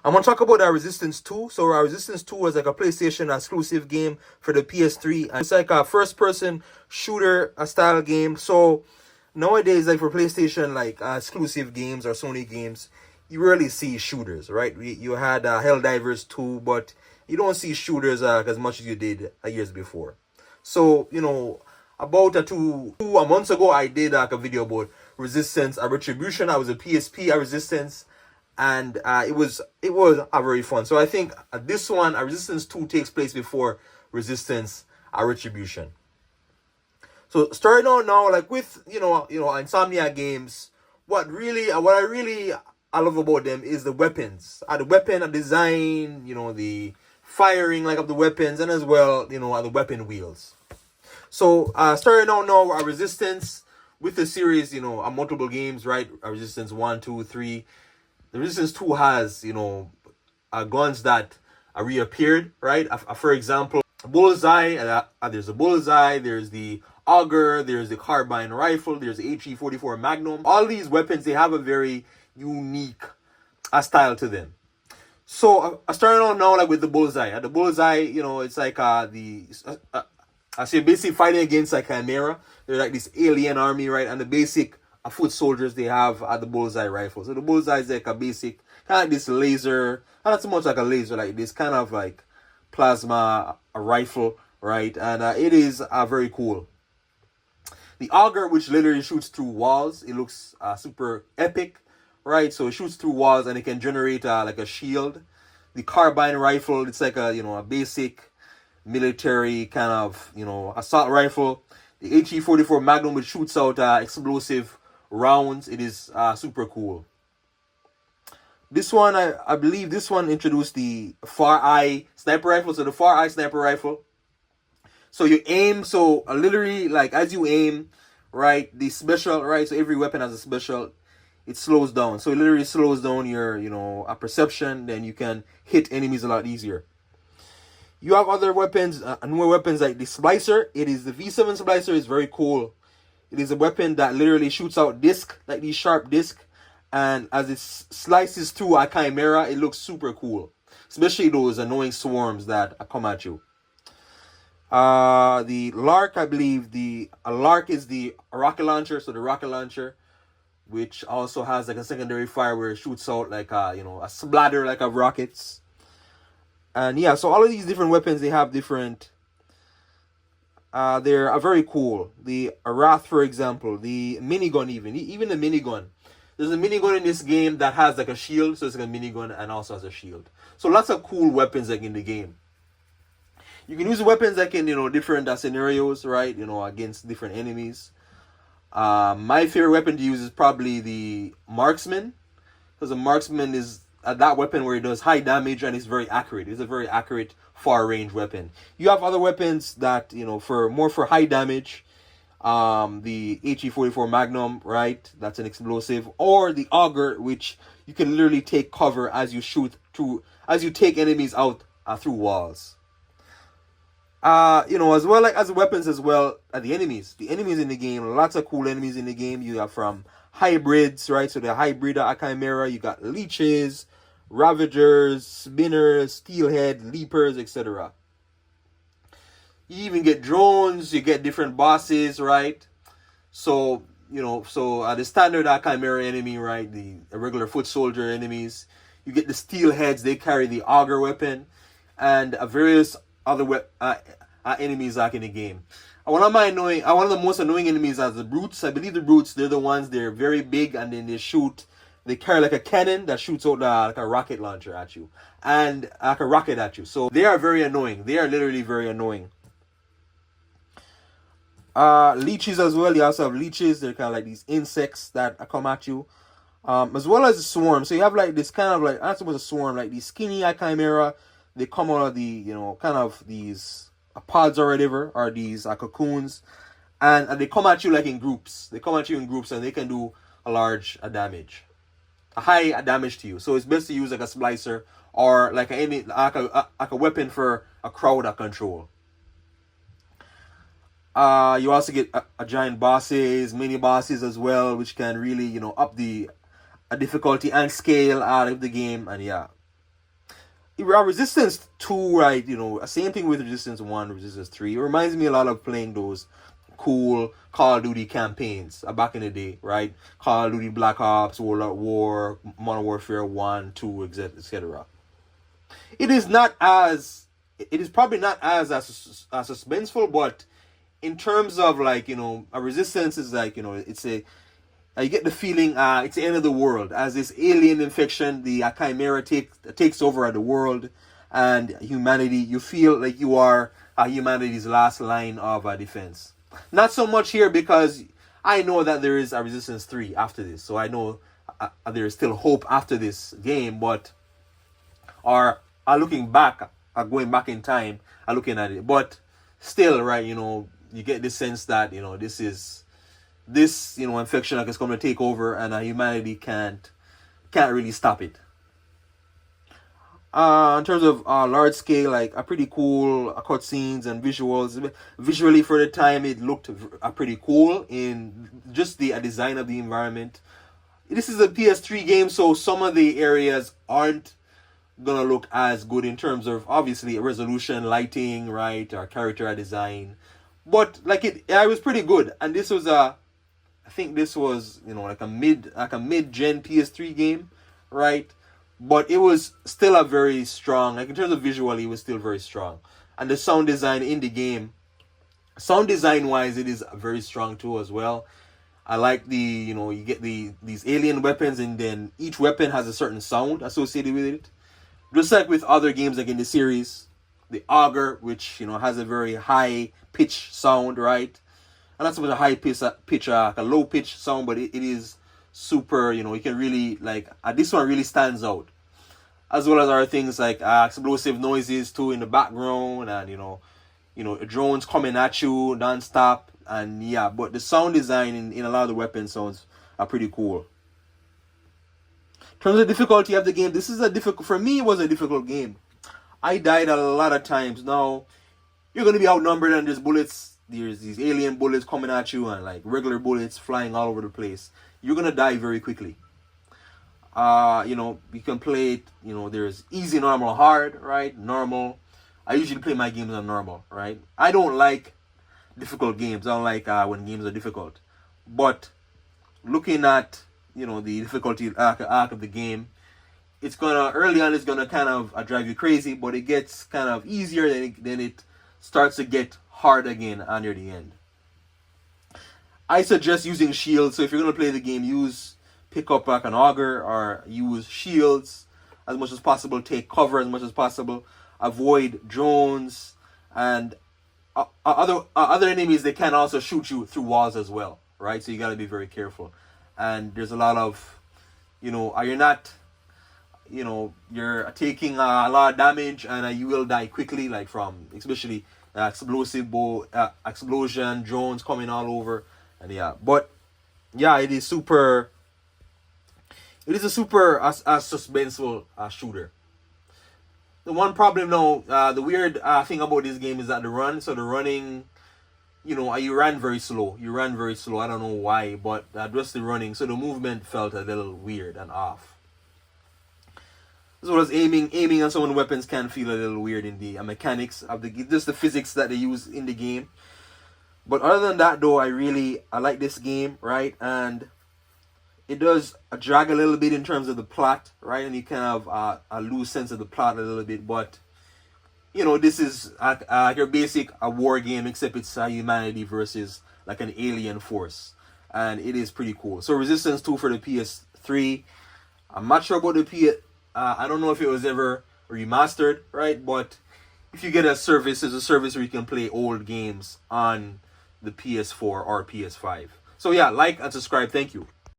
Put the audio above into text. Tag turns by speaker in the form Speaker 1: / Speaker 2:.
Speaker 1: I'm gonna talk about our Resistance 2. So our Resistance 2 was like a PlayStation exclusive game for the PS3, and it's like a first-person shooter style game. So nowadays, like for PlayStation, like exclusive games or Sony games, you rarely see shooters, right? You had Helldivers 2, but you don't see shooters as much as you did years before. So about two months ago, I did like a video about Resistance, a Retribution. I was a PSP, a Resistance, and it was very fun. So I think this one, a Resistance 2, takes place before Resistance, a Retribution. So starting out now, like with Insomnia games, what I love about them is the weapons. The weapon design, the firing like of the weapons, and as well, the weapon wheels. So starting out now, our Resistance with the series, multiple games, right? Our Resistance 1, 2, 3. The Resistance 2 has, guns that reappeared, right? For example, Bullseye, there's a Bullseye, there's the Auger, there's the Carbine Rifle, there's the HE-44 Magnum. All these weapons, they have a very unique style to them. So starting out now, like with the Bullseye. The Bullseye, it's like so you're basically fighting against like Chimera. They're like this alien army, right? And the basic foot soldiers they have the Bullseye rifle. So the Bullseye is like a basic kind of like this laser, not so much like a laser, like this kind of like plasma rifle, right? And it is very cool. The Auger, which literally shoots through walls, it looks super epic, right? So it shoots through walls and it can generate like a shield. The Carbine Rifle, it's like a basic military kind of assault rifle. The HE-44 Magnum, which shoots out explosive rounds. It is super cool. This one, I believe this one introduced the Far Eye sniper rifle. So the Far Eye sniper rifle, so you aim, so literally like as you aim, right, the special, right, so every weapon has a special, it slows down. So it literally slows down your a perception, then you can hit enemies a lot easier. You have other weapons, newer weapons like the Splicer. It is the V7 Splicer, is very cool. It is a weapon that literally shoots out disc, like these sharp disc, and as it slices through a Chimera, it looks super cool. Especially those annoying swarms that come at you. The Lark, I believe a Lark is the rocket launcher. So the rocket launcher, which also has like a secondary fire where it shoots out like a splatter like of rockets. And yeah, so all of these different weapons, they have different, they're very cool. The Wrath, for example, the minigun, even the minigun. There's a minigun in this game that has like a shield, so it's like a minigun and also has a shield. So lots of cool weapons like in the game. You can use weapons like in different scenarios, right? Against different enemies. My favorite weapon to use is probably the Marksman, because the Marksman is that weapon where it does high damage and it's very accurate. It's a very accurate far range weapon. You have other weapons that for high damage. The HE-44 Magnum, right? That's an explosive, or the Auger, which you can literally take cover as you shoot through, as you take enemies out through walls. As well, like as weapons as well, the enemies in the game, lots of cool enemies in the game. You have from hybrids, right? So the hybrid Chimera, you got leeches, ravagers, spinners, steelhead, leapers, etc. You even get drones, you get different bosses, right? So the standard Chimera enemy, right? The regular foot soldier enemies. You get the steelheads, they carry the Auger weapon, and various other enemies like in the game. One of the most annoying enemies are the brutes. I believe the brutes, they're very big, and then they carry like a cannon that shoots out like a rocket launcher at you, and like a rocket at you. So they are very annoying. They are literally very annoying. Leeches as well. You also have leeches. They're kind of like these insects that come at you. As well as the swarm. So you have like this kind of like, not so much a swarm, like these skinny Chimera. They come out of the, kind of these pods or whatever, or these cocoons. And they come at you like in groups. They come at you in groups and they can do a large damage. A high damage to you. So it's best to use like a splicer or like a weapon for a crowd control. You also get a giant bosses, mini bosses as well, which can really, up the difficulty and scale out of the game. And yeah. Resistance 2, right? Same thing with Resistance 1, Resistance 3. It reminds me a lot of playing those cool Call of Duty campaigns back in the day, right? Call of Duty Black Ops, World at War, Modern Warfare 1, 2, etc. It is not as, it is probably not as suspenseful, but in terms of like, a Resistance is like, it's a, you get the feeling it's the end of the world as this alien infection, the chimera takes over the world and humanity. You feel like you are humanity's last line of defense. Not so much here because I know that there is a Resistance 3 after this, so I know there is still hope after this game. But looking back, going back in time, looking at it, but still, right? You get the sense that this infection like is going to take over and humanity can't really stop it. In terms of large scale, like a pretty cool cutscenes and visuals. Visually for the time, it looked pretty cool in just the design of the environment. This is a PS3 game, so some of the areas aren't gonna look as good in terms of obviously resolution, lighting, right, or character design. But like it was pretty good, and this was I think this was like a mid-gen PS3 game, right? But it was still a very strong, like in terms of visually, it was still very strong. And the sound design in the game, sound design wise, it is very strong too as well. I like you get these alien weapons, and then each weapon has a certain sound associated with it. Just like with other games like in the series, the Auger, which has a very high pitch sound, right? And not so much a high pitch, a low pitch sound, but it is super. You can really like this one really stands out, as well as other things like explosive noises too in the background, and drones coming at you non-stop, and yeah. But the sound design in a lot of the weapon sounds are pretty cool. In terms of difficulty of the game, this is for me. It was a difficult game. I died a lot of times. Now you're gonna be outnumbered, and there's bullets. There's these alien bullets coming at you, and like regular bullets flying all over the place. You're gonna die very quickly. You can play it. There's easy, normal, hard, right? Normal. I usually play my games on normal, right? I don't like difficult games. I don't like when games are difficult. But looking at the difficulty arc of the game, it's early on it's gonna kind of drive you crazy, but it gets kind of easier than it starts to get hard again near the end. I suggest using shields. So if you're gonna play the game, pick up like an auger or use shields as much as possible. Take cover as much as possible. Avoid drones and other enemies. They can also shoot you through walls as well, right? So you gotta be very careful. And there's a lot of, you're not, you're taking a lot of damage, and you will die quickly, like from especially explosion, drones coming all over, and yeah. But yeah, it is a super suspenseful shooter. The one problem now, the weird thing about this game is that the running, you ran very slow. I don't know why, but just the running, so the movement felt a little weird and off. As well as aiming on some of the weapons can feel a little weird in the mechanics of just the physics that they use in the game. But other than that, though, I like this game, right? And it does drag a little bit in terms of the plot, right? And you kind of lose sense of the plot a little bit. But this is your basic war game, except it's humanity versus like an alien force, and it is pretty cool. So Resistance 2 for the PS3. I'm not sure about the PS. I don't know if it was ever remastered, right? But if you get a service, there's a service where you can play old games on the PS4 or PS5. So yeah, like and subscribe. Thank you.